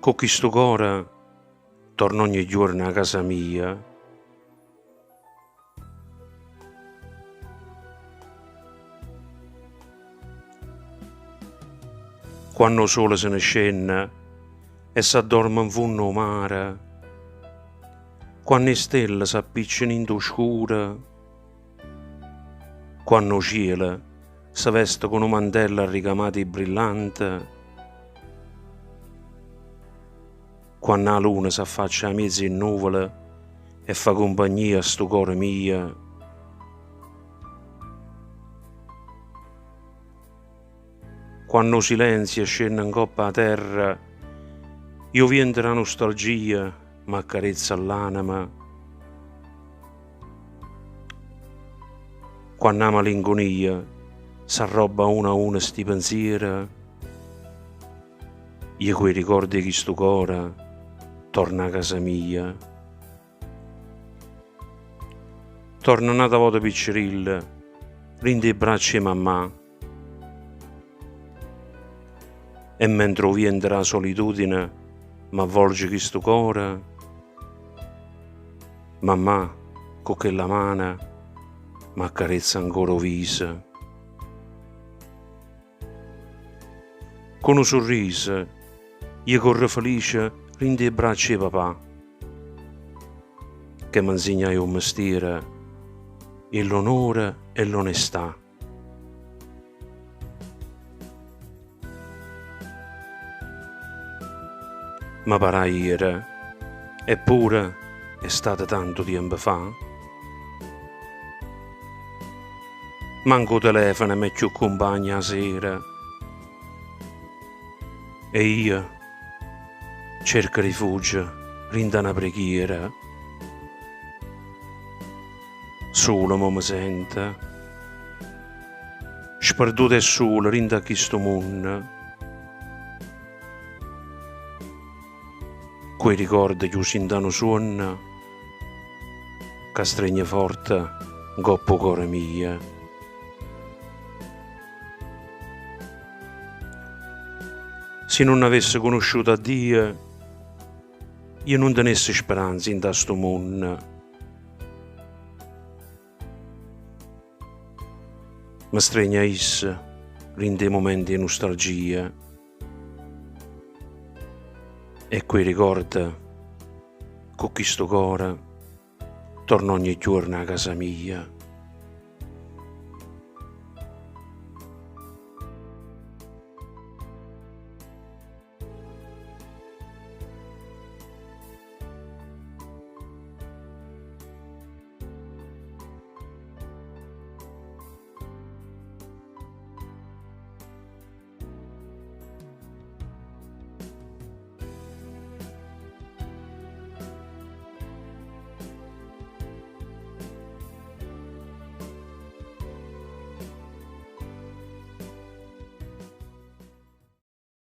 Con questo cuore torno ogni giorno a casa mia. Quando il sole se ne scende e s'addorma in fondo al mare, quando le stelle s'appicciano in oscura, quando il cielo si veste con un mantello ricamato e brillante, quando la luna si affaccia a mezzo in nuvole e fa compagnia a sto cuore mio. Quando il silenzio scende in coppa a terra, io viento la nostalgia, ma accarezza l'anima. Quando la malinconia s'arroba uno a uno sti pensieri, io quei ricordi che sto cuore torna a casa mia. Torna un'altra volta piccirilla, rinde i bracci di mamma. E mentre viene la solitudine m'avvolge questo cuore, mamma con quella mano m'accarezza ancora il viso. Con un sorriso io corro felice rinde i bracci di papà, che mi insegna il mestiere e l'onore e l'onestà. Ma para ieri, eppure è stato tanto tempo fa. Manco telefono mi più compagna a sera. E io cerco rifugio, rinda una preghiera. Solo mi sento, sperduto e solo rinda a questo mondo. Quei ricordi che sentano suona, che stringe forte goppo cuore mia. Se non avessi conosciuto a Dio, io non tenessi speranza in questo mondo. Mi stringe a essa, rinde momenti di nostalgia. E quei ricordi, con questo cuore, torno ogni giorno a casa mia.